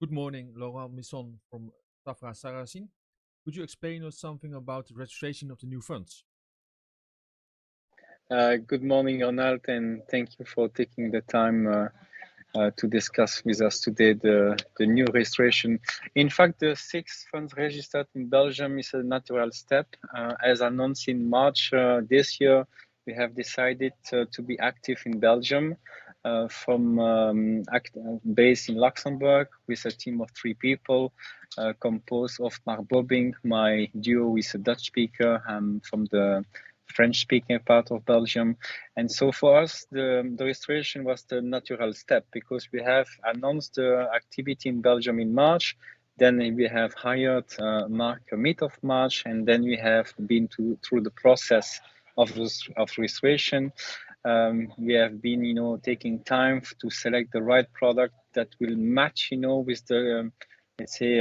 Good morning, Laurent, Misonne from Safra, Sarasin. Could you explain us something about the registration of the new funds? Good morning, Ronald, and thank you for taking the time to discuss with us today the new registration. In fact, the six funds registered in Belgium is a natural step. As announced in March this year, we have decided to be active in Belgium based in Luxembourg with a team of 3 people composed of Mark Bobbing, my duo with a Dutch speaker from the French-speaking part of Belgium. And so for us, the registration was the natural step because we have announced the activity in Belgium in March. Then we have hired Mark mid of March, and then we have been through the process of registration. We have been, taking time to select the right product that will match, with the let's say,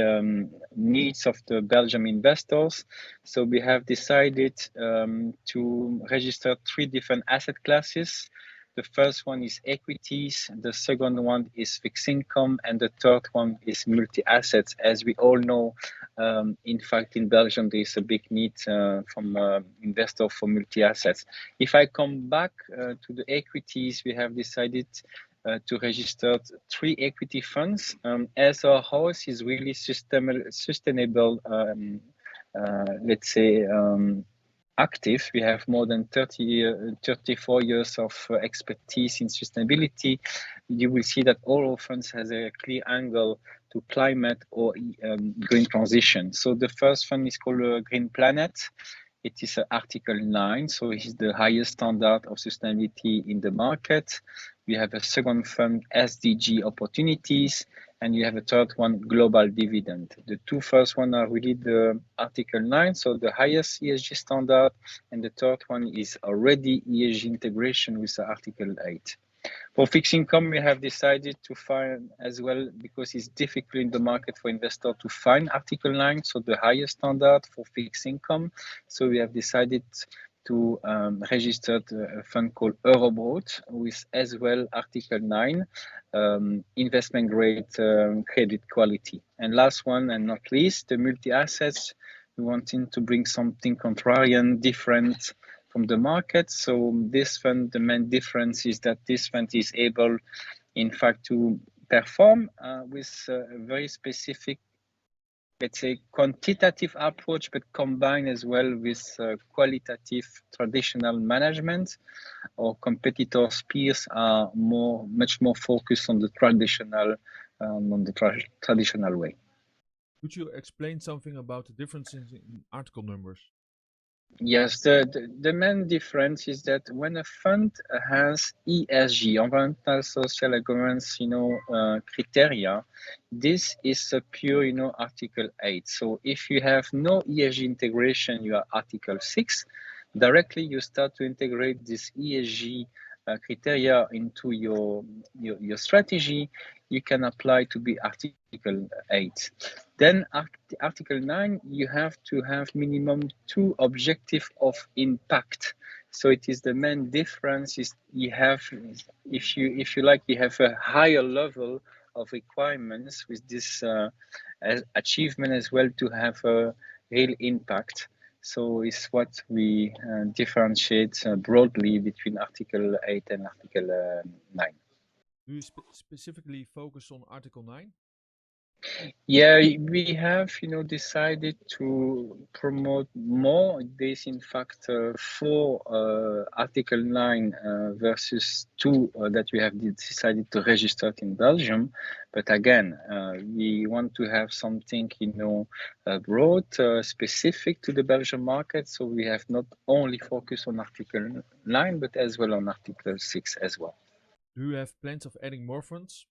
needs of the Belgium investors. So we have decided to register 3 different asset classes. The first one is equities, the second one is fixed income, and the third one is multi-assets. As we all know, in fact, in Belgium, there is a big need from investors for multi-assets. If I come back to the equities, we have decided to register 3 equity funds. As our house is really sustainable, let's say, active. We have more than 34 years of expertise in sustainability. You will see that all our funds has a clear angle to climate or green transition. So the first fund is called Green Planet. It is Article 9, so it is the highest standard of sustainability in the market. We have a second fund, SDG Opportunities, and you have a third one, Global Dividend. The 2 first one are really the Article 9, so the highest ESG standard, and the third one is already ESG integration with the Article 8. For fixed income, we have decided to find as well, because it's difficult in the market for investors to find Article 9, so the highest standard for fixed income. So we have decided to register a fund called Eurobond with as well Article 9, investment grade credit quality. And last one and not least, the multi-assets. We wanting to bring something contrarian, different from the market. So this fund, the main difference is that this fund is able, in fact, to perform with a very specific, let's say, quantitative approach, but combined as well with qualitative traditional management. Our competitors' peers are much more focused on the traditional way. Could you explain something about the differences in article numbers? Yes, the main difference is that when a fund has ESG, environmental, social, and governance, criteria, this is a pure, Article 8. So if you have no ESG integration, you are Article 6. Directly, you start to integrate this ESG criteria into your strategy. You can apply to be Article 8. Then Article 9, you have to have minimum 2 objectives of impact. So it is the main difference is you have, if you like, you have a higher level of requirements with this achievement as well to have a real impact. So it's what we differentiate broadly between Article 8 and Article 9. Do you specifically focus on Article 9? Yeah, we have, decided to promote more. There's in fact 4 Article 9 versus 2 that we have decided to register in Belgium. But again, we want to have something, broad, specific to the Belgian market. So we have not only focused on Article 9, but as well on Article 6 as well. Do you have plans of adding more funds?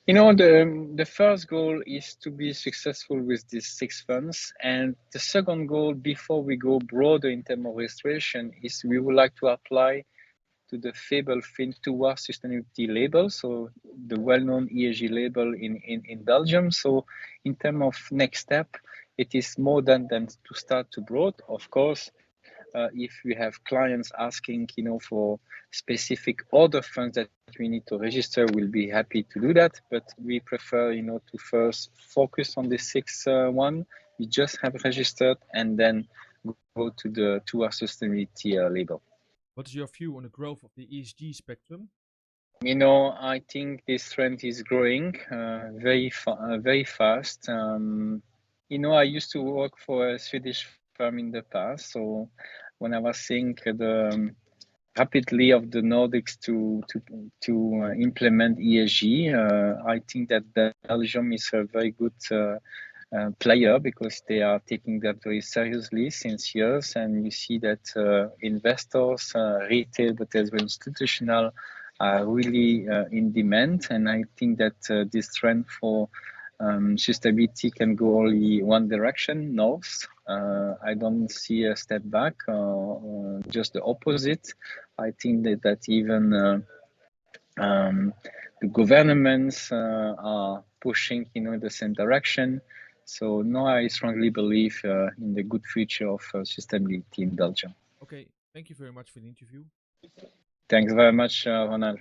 The first goal is to be successful with these 6 funds. And the second goal, before we go broader in terms of registration, is we would like to apply to the Fable Fin towards sustainability label, so the well-known ESG label in Belgium. So in terms of next step, it is more than to start to broad. Of course, if we have clients asking, for specific other funds that we need to register, we'll be happy to do that. But we prefer, to first focus on the six one we just have registered, and then go to our sustainability label. What is your view on the growth of the ESG spectrum? I think this trend is growing very fast. I used to work for a Swedish firm in the past, so when I was seeing the rapidly of the Nordics to implement ESG, I think that Belgium is a very good player, because they are taking that very seriously since years, and you see that investors, retail, but as well institutional, are really in demand. And I think that this trend for sustainability can go only one direction, north. I don't see a step back, just the opposite. I think that even the governments are pushing, in the same direction. So no, I strongly believe in the good future of sustainability in Belgium. Okay, thank you very much for the interview. Thanks very much, Ronald.